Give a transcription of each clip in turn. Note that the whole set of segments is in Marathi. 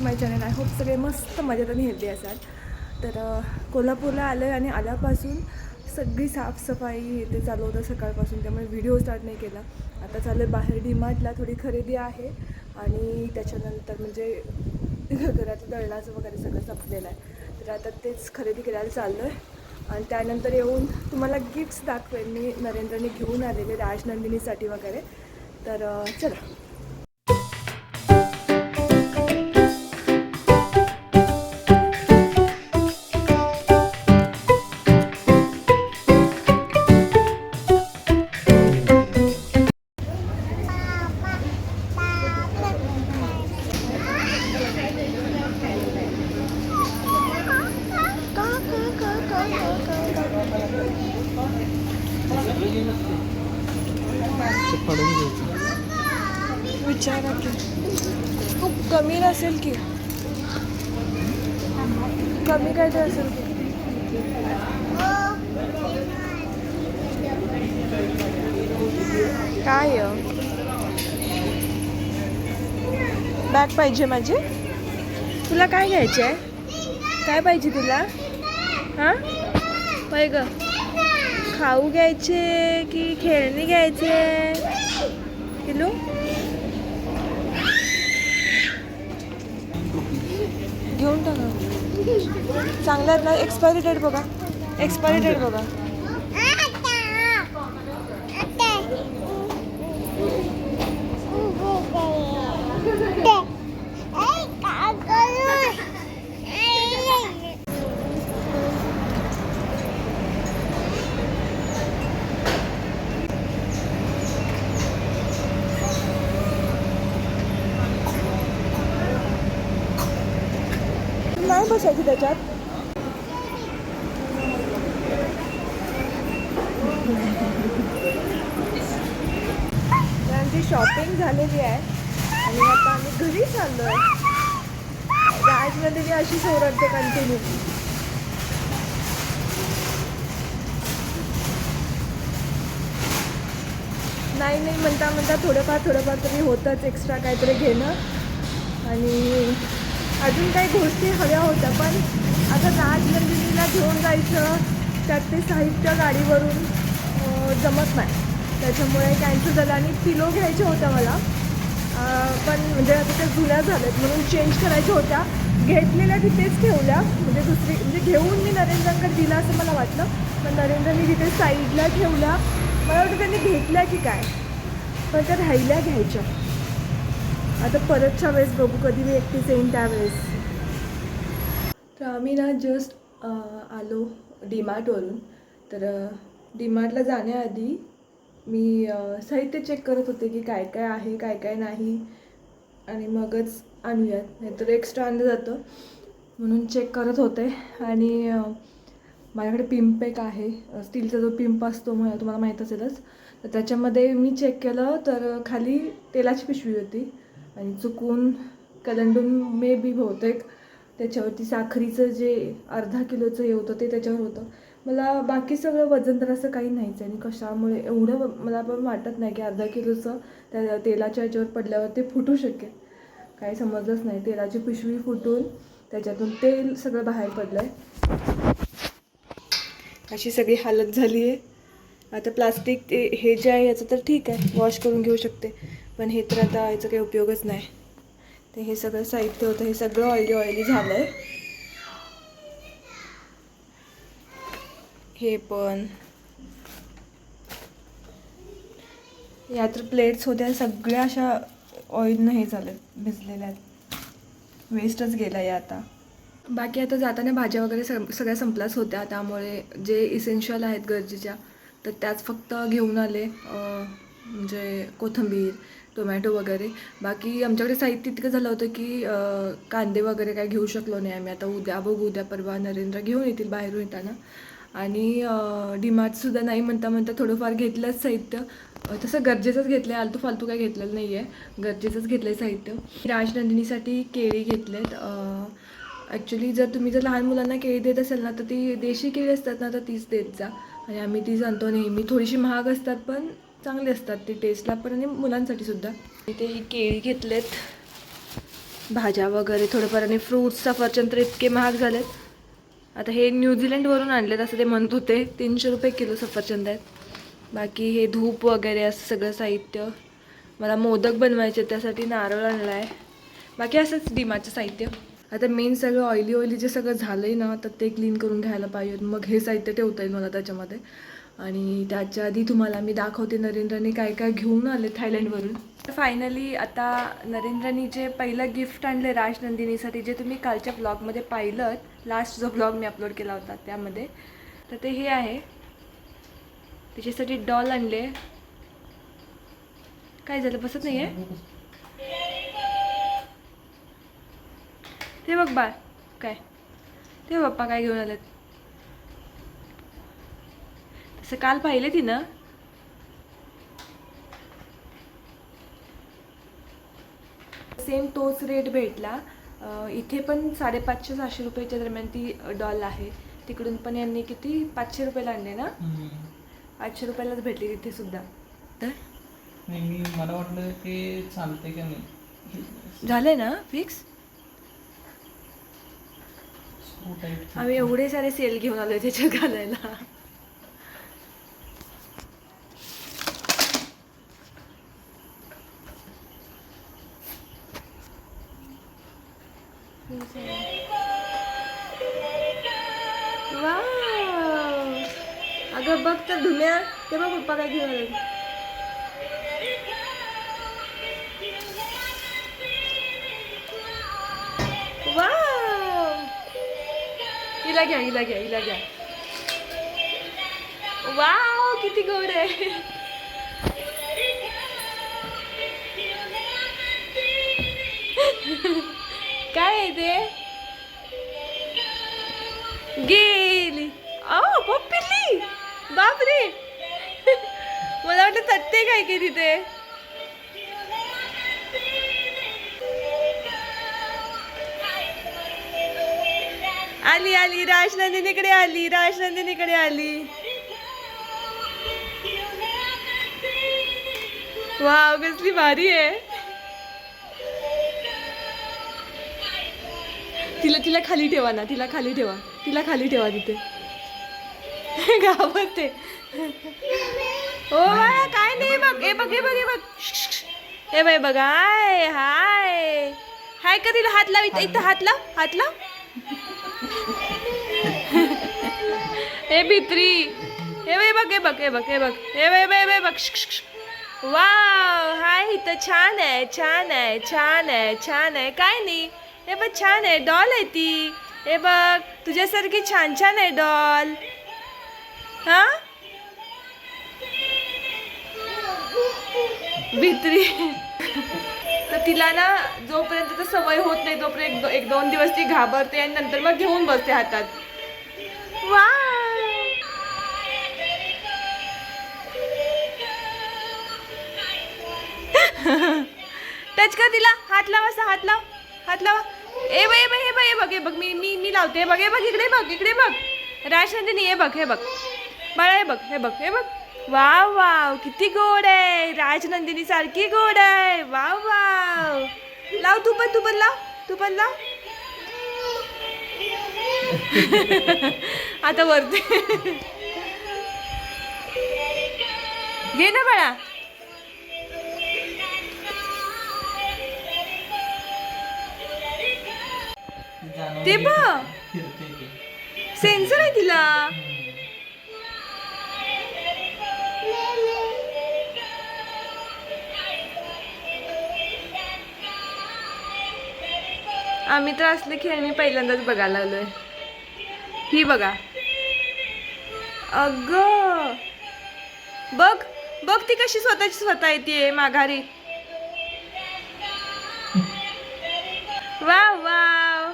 To my channel. I hope सगळे मस्त मजेत आणि हेल्दी असाल. तर कोल्हापूरला आलं आहे आणि आल्यापासून सगळी साफसफाई इथे चालू होतं सकाळपासून, त्यामुळे व्हिडिओ स्टार्ट नाही केला. आता चालू आहे बाहेर डीमार्टला, थोडी खरेदी आहे आणि त्याच्यानंतर म्हणजे घरातलं दळणाचं वगैरे सगळं संपलेलं आहे. तर आता तेच खरेदी करायला चाललो आहे आणि त्यानंतर येऊन तुम्हाला गिफ्ट्स दाखवेन मी नरेंद्रने घेऊन आलेले राजनंदिनीसाठी वगैरे. तर चला. विचारा की खूप कमी नसेल की, कमी काय तर असेल की. काय बॅग पाहिजे माझी? तुला काय घ्यायचे आहे? काय पाहिजे तुला? हां होय ग, खाऊ घ्यायचे की खेळणी घ्यायचे? किलो घेऊन टाका. चांगला आहेत ना? एक्सपायरी डेट बघा, एक्सपायरी डेट बघा. नाही बसायची त्याच्यात. आमची शॉपिंग झालेली आहे आणि आता आम्ही घरी चाललो आहे. राजनंदिनी अशी सोडते कंटिन्यू. नाही म्हणता थोडंफार तरी होतंच एक्स्ट्रा काहीतरी घेणं. आणि अजून काही गोष्टी हव्या होत्या, पण आता राजनंदिनीला घेऊन जायचं, त्यात ते साहित्य गाडीवरून जमत नाही, त्याच्यामुळे कॅन्सल झालं. आणि पिलो घ्यायच्या होत्या मला, पण म्हणजे आता त्या जुन्या झाल्यात म्हणून चेंज करायच्या होत्या. घेतलेल्या तिथेच ठेवल्या, म्हणजे घेऊन मी नरेंद्रांकडे दिला असं मला वाटलं, पण नरेंद्रनी तिथे साईडला ठेवल्या. मला वाटतं त्यांनी घेतल्या की काय, पण त्या राहिल्या घ्यायच्या. आता परतच्या वेळेस बघू, कधी मी एकटीच येईन त्यावेळेस. तर आम्ही ना जस्ट आलो डीमार्टवरून. तर डीमार्टला जाण्याआधी मी साहित्य चेक करत होते की काय काय आहे काय काय नाही, आणि मगच आणूयात, नाहीतर एक्स्ट्रा आणलं जातं म्हणून चेक करत होते. आणि माझ्याकडे पिंप एक आहे, स्टीलचा जो पिंप असतो तुम्हाला माहीत असेलच. तर त्याच्यामध्ये मी चेक केलं तर खाली तेलाची पिशवी होती आणि चुकून कलंडून मे बी बहुतेक त्याच्यावरती साखरीचं जे अर्धा किलोचं हे होतं ते त्याच्यावर होतं. मला बाकी सगळं वजन तर असं काही नाहीच आहे, आणि कशामुळे एवढं मला पण वाटत नाही की अर्धा किलोचं त्या तेलाच्या ह्याच्यावर पडल्यावर ते फुटू शकेल. काही समजलंच नाही, तेलाची पिशवी फुटून त्याच्यातून तेल सगळं बाहेर पडलं आहे. अशी सगळी हालत झाली आहे. आता प्लास्टिक हे जे आहे याचं तर ठीक आहे, वॉश करून घेऊ शकते, पण हे तर आता याचा काही उपयोगच नाही. तर हे सगळं साहित्य होतं, हे सगळं ऑइली झालं आहे. हे पण या तर प्लेट्स होत्या, सगळ्या अशा ऑइलनं हे झालं, भिजलेल्या आहेत, वेस्टच गेला या. आता बाकी आता जाताना भाज्या वगैरे सगळ्या संपल्याच होत्या, त्यामुळे जे इसेन्शियल आहेत गरजेच्या तर त्याच फक्त घेऊन आले. म्हणजे कोथिंबीर, टोमॅटो वगैरे. बाकी आमच्याकडे साहित्य इतकं झालं होतं की कांदे वगैरे काय घेऊ शकलो नाही आम्ही. आता उद्या परवा नरेंद्र घेऊन येतील बाहेरून येताना. आणि डीमार्टसुद्धा नाही म्हणता थोडंफार घेतलंच साहित्य. तसं गरजेचंच घेतलं आहे, आलतू फालतू काही घेतलेलं नाही आहे, गरजेचंच घेतलं आहे साहित्य. राजनंदिनीसाठी केळी घेतलेत. ॲक्च्युली जर लहान मुलांना केळी देत असेल ना, तर ती देशी केळी असतात ना, तर तीच देत जा. आणि आम्ही तीच आणतो नेहमी. थोडीशी महाग असतात पण चांगली असतात ती टेस्टला पण, आणि मुलांसाठी सुद्धा. इथे ही केळी घेतलेत. भाज्या वगैरे थोडंफार आणि फ्रूट्स सफरचंद तर इतके महाग झालेत. आता हे न्यूझीलंडवरून आणलेत असं ते म्हणत होते. 300 रुपये किलो सफरचंद आहेत. बाकी हे धूप वगैरे असं सगळं साहित्य. मला मोदक बनवायचे त्यासाठी नारळ आणला आहे. बाकी असंच डिमाचं साहित्य. आता मेन सगळं ऑइली जे सगळं झालं आहे ना तर ते क्लीन करून घ्यायला पाहिजे. मग हे साहित्य ठेवता येईल मला त्याच्यामध्ये. आणि त्याच्या आधी तुम्हाला मी दाखवते नरेंद्रने काय काय घेऊन आले थायलंडवरून. तर फायनली आता नरेंद्रनी जे पहिलं गिफ्ट आणले राजनंदिनीसाठी जे तुम्ही कालच्या ब्लॉगमध्ये पाहिलं, लास्ट जो ब्लॉग मी अपलोड केला होता त्यामध्ये, तर ते हे आहे. तिच्यासाठी डॉल आणले. काय झालं बसत नाही आहे ते बघ बाळ. काय ते पप्पा काय घेऊन आलेत तसं काल पाहिले ती ना. सेम तोच रेट भेटला इथे पण 550-600 रुपयाच्या दरम्यान ती डॉल आहे. तिकडून पण यांनी किती 500 रुपयाला आणले ना. 800 रुपयालाच भेटली तिथे सुद्धा. तर नाही मला वाटलं ते चालते का नाही. झालंय ना फिक्स. आम्ही एवढे सारे सेल घेऊन आलोय त्याच्यात घालायला. वाव, अगं बघ तर धुम्या. ते बघ पप्पा काय घेऊन आले. वाव, हिला घ्या हिला घ्या हिला घ्या. वाव किती गोड आहे. काय आहे ते. गेली पप्पीली. बापरे मला वाटतं तत्ते काय की तिथे. आली आली राजनंदिनीकडे आली. राजनंदिनीकडे आली. वाव कसली भारी आहे. तिला खाली ठेवा ना. तिला खाली ठेवा. तिला खाली ठेवा तिथे. घाबरते. ओ बाळा काय नाही. बघ हे बघ हे बघ हे बघ हे बाई बघ. हाय हाय हाय का. तिला हात लाव. इथं हात लाव. हात लाव. हे भित्री. हे बाई बघ हे बघ हे बघ हे बघ हे बाई बाई बाई बघ. वाव हाय. इथं छान आहे छान आहे छान आहे छान आहे. काय नाही. हे बघ छान आहे. डॉल आहे ती. हे बघ तुझ्यासारखी छान छान आहे डॉल. हा भित्री. तर तिला ना जोपर्यंत तर सवय होत नाही तोपर्यंत 1-2 दिवस ती घाबरते आणि नंतर मग घेऊन बसते हातात. वा टच कर तिला. हात लाव असा. हात लाव. हात लावा. ए बाई बाई हे बघ हे बघ हे बघ. मी लावते. बघ हे बघ. इकडे बघ इकडे बघ. राजनंदिनी हे बघ हे बघ. बाळा हे बघ हे बघ हे बघ. वाव वाव किती गोड आहे. राजनंदिनी सारखी गोड आहे. Wow wow. लाव तू पण लाव. तू पण लाव. आता वरती घे ना बाळा. ते बघ सेन्सर आहे तिला. आम्ही तर असले खेळ मी पहिल्यांदाच बघायला लागलोय. ही बघा. अगं बघ बघ ती कशी स्वतः येते माघारी. Wow wow.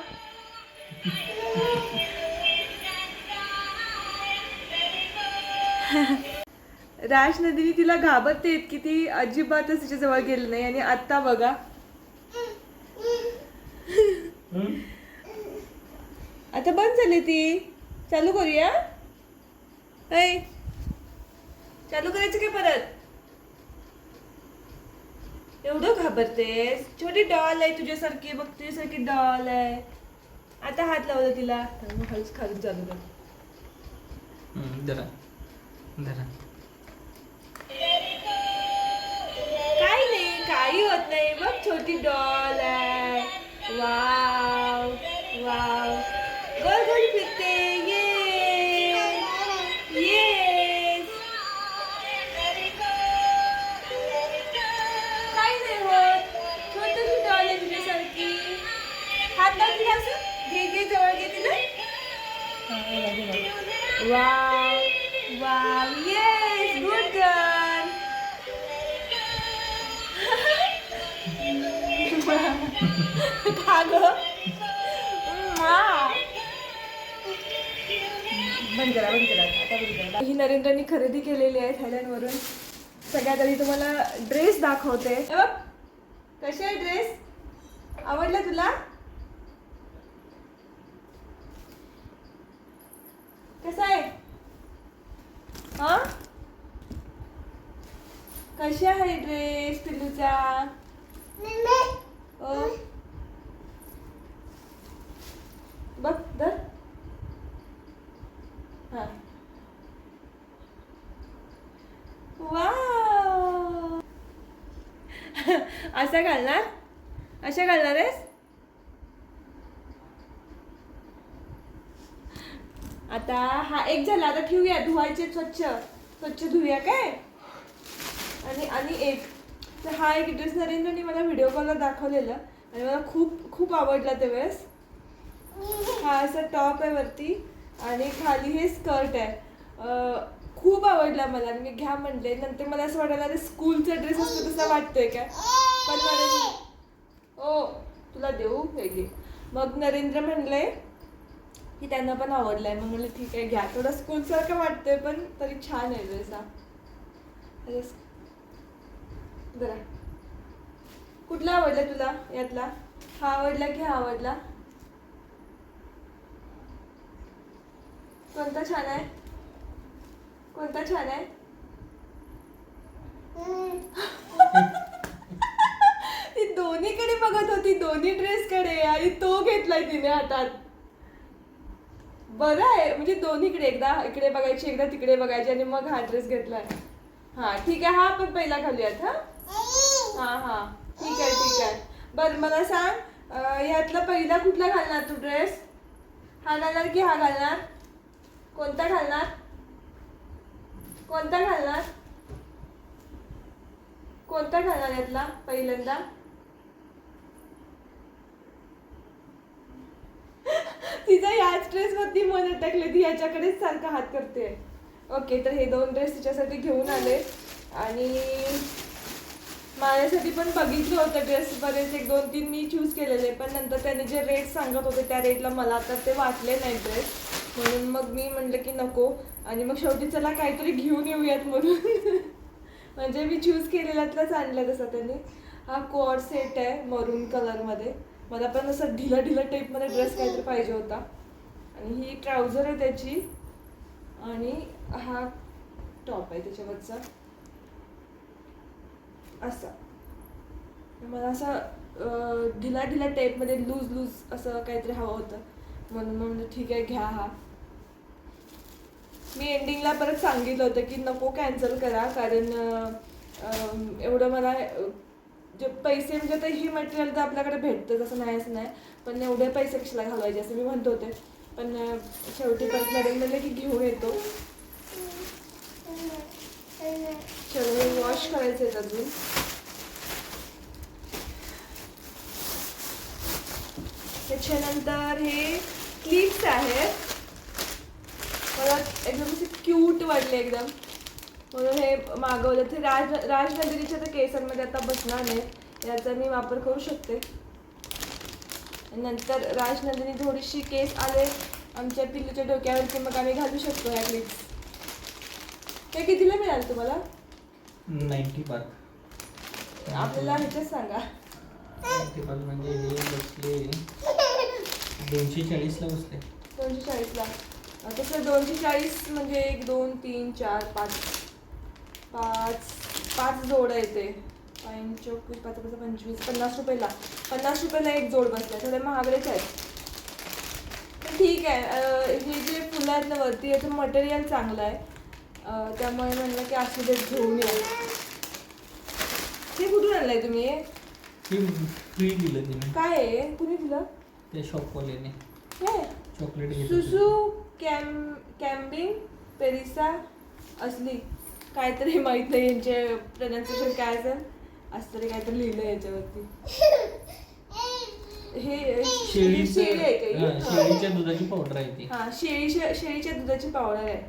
राजनंदिनी तिला घाबरते की ती अजिबातच तिच्या जवळ गेली नाही. आणि आता बघा आता बंद झाली ती. चालू करूया. चालू करायचं काय परत. एवढं घाबरतेस? छोटी डॉल आहे तुझ्यासारखी, बघ तुझ्यासारखी डॉल आहे. आता हात लावला तिला तर मग हळूच खाली चालू कर. धरा धरा. काही नाही, काही होत नाही. बघ छोटी डॉल आहे. वाव वाव, गोल गोल फिरते. येस काही नाही होत. छोटीशी डॉल आहे तुझ्यासारखी. हात लाव तिला असं. घे घे, जवळ घे तिला. Wow wow, yes, good girl. का ग? बंद करा बंद करा आता बंद करा. ही नरेंद्रनी खरेदी केलेली आहे थायलंडवरून. सगळ्यात आधी तुम्हाला ड्रेस दाखवते. हे बघ कसे आहे ड्रेस, आवडला तुला? कसा आहे? हा, कशा आहे ड्रेस पिल्लूचा? ओ बघ धर. हा, वाव. असा घालणार, अशा घालणार आहेस? आता हा एक झाला, आता ठेवूया. धुवायचे स्वच्छ स्वच्छ धुवूया काय. आणि आणि एक तर हा एक ड्रेस नरेंद्रने मला व्हिडिओ कॉलला दाखवलेला आणि मला खूप खूप आवडला त्यावेळेस. हा असा टॉप आहे वरती आणि खाली हे स्कर्ट आहे. खूप आवडला मला आणि मी घ्या म्हणले. नंतर मला असं वाटायला अरे स्कूलचा ड्रेस असतो तसा वाटतोय काय. पण नरेंद्र, ओ तुला देऊ हे घे. मग नरेंद्र म्हणले की त्यांना पण आवडलाय. मग म्हणलं ठीक आहे घ्या. थोडं स्कूलसारखं वाटतंय पण तरी छान आहे ड्रेस हा. जरा कुठला आवडला तुला यातला? हा आवडला की हा आवडला? कोणता छान आहे? कोणता छान आहे? ती दोन्हीकडे बघत होती, दोन्ही ड्रेसकडे, आणि तो घेतलाय तिने हातात. बरं आहे म्हणजे दोन्हीकडे, एकदा इकडे बघायची एकदा तिकडे बघायची आणि मग हा ड्रेस घेतलाय. हा ठीक आहे, हा आपण पहिला घालूयात. हा हा हा ठीक आहे ठीक आहे. बरं मला सांग यातला पहिला कुठला घालणार तू ड्रेस? हा घालणार की हा घालणार? कोणता घालणार? कोणता घालणार? कोणता घालणार यातला पहिल्यांदा? तिचा याच ड्रेस वरती मन अटकले, ती याच्याकडेच सारखा हात करते. ओके, तर हे दोन ड्रेस तिच्यासाठी घेऊन आले आणि माझ्यासाठी पण बघितलं होतं ड्रेस बरेच, एक दोन तीन मी चूज केलेले. पण नंतर त्याने जे रेट सांगत होते त्या रेटला मला तर ते वाटले नाही ड्रेस, म्हणून मग मी म्हटलं की नको. आणि मग शेवटी चला काहीतरी घेऊन येऊयात म्हणून म्हणजे मी चूज केलेल्यातलाच आणलं तसं त्यांनी. हा कोअर्ड सेट आहे मरून कलरमध्ये. मला पण असं ढिला ढिला टाईपमध्ये ड्रेस काहीतरी पाहिजे होता. आणि ही ट्राउझर आहे त्याची आणि हा टॉप आहे त्याच्यावरचा असा. मला असं ढिला ढिला टाईपमध्ये लूज लूज असं काहीतरी हवं होतं, म्हणून म्हणजे ठीक आहे घ्या हा. मी एंडिंगला परत सांगितलं होतं की नको कॅन्सल करा, कारण एवढं मला जे पैसे म्हणजे आता ही मटेरियल तर आपल्याकडे भेटतं तसं नाही असं नाही, पण एवढे पैसे कशाला घालवायचे असं मी म्हणत होते. पण शेवटी परत मॅडम म्हणले की घेऊन येतो. चलो वॉश करायचे आहेत अजून. त्याच्यानंतर हे क्लिप्स आहेत, मला एकदम असे क्यूट वाटले एकदम, म्हणून हे मागवलं. ते राजनंदिनीच्या तर केसांमध्ये आता बसणार नाही, याचा मी वापर करू शकते. नंतर राजनंदिनी थोडीशी केस आले आमच्या पिल्लूच्या डोक्यावरती, मग आम्ही घालू शकतो ह्या क्लिप्स. हे कितीला मिळाल तुम्हाला? 90 बात. आपल्याला ह्याच्यात सांगा. 90 बात म्हणजे हे बसले 240ला बसले. 240ला. तसं 240 म्हणजे 1 2 3 4 5 5 जोड येते. पाईन चोक 5 25 50 रुपयाला 50 रुपयाला एक जोड बसला. थोडे महागडेच आहेत. पण ठीक आहे. हे जे फुलं आहेत ना वरती याचं मटेरियल चांगलं आहे. त्यामुळे म्हणलं की असू देत घेऊन या. ते कुठून आणलंय तुम्ही? फ्री दिलं तिने काय आहे? कुणी दिलं? त्या शॉपवाल्याने हे चॉकलेट घेत सुसू कॅम्बिंग पेरिसा असली काहीतरी माहित नाही यांचे प्रोनाउन्सिएशन काय असेल. असं तरी काहीतरी लिहिलं याच्यावरती. हे शेळी आहे का ही? शेळीच्या दुधाची पावडर आहे ती. हा शेळीच्या दुधाची पावडर आहे.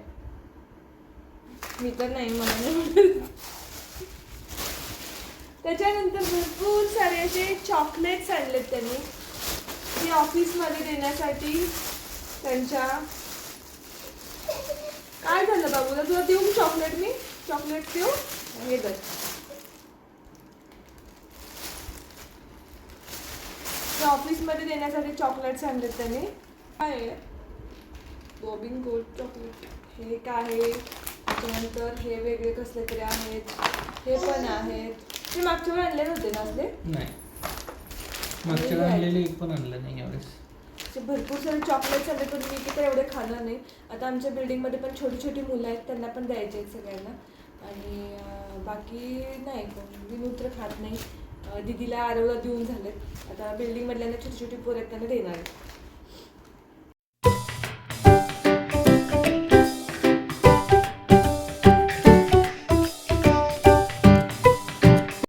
मी तर नाही मला नाही आवडत. त्याच्यानंतर भरपूर सारे असे चॉकलेट्स आणलेत त्यांनी ते ऑफिसमध्ये देण्यासाठी त्यांच्या. काय झालं बाबूला? तुला देऊ चॉकलेट? मी चॉकलेट देऊ? हे बघ ऑफिसमध्ये देण्यासाठी चॉकलेट्स आणलेत त्यांनी. काय आहे? Bobbing gold chocolate. हे काय आहे? त्याच्यानंतर हे वेगळे कसले तरी आहेत. हे पण आहेत. ते मागच्या वेळी आणले नव्हते ना असले? नाही, मागच्या वेळी आणलेले एक पण आणलं नाही यावेळेस. भरपूर सारे चॉकलेट्स आणले पण मी तर एवढे खाणार नाही. आता आमच्या बिल्डिंगमध्ये पण छोटी छोटी मुलं आहेत त्यांना पण द्यायचे आहेत सगळ्यांना. आणि बाकी नाही कोण. विनूद तर खात नाही. दीदीला आरवला देऊन झालेत. आता बिल्डिंगमधल्यांना छोटी छोटी पोरं आहेत त्यांना देणार आहेत.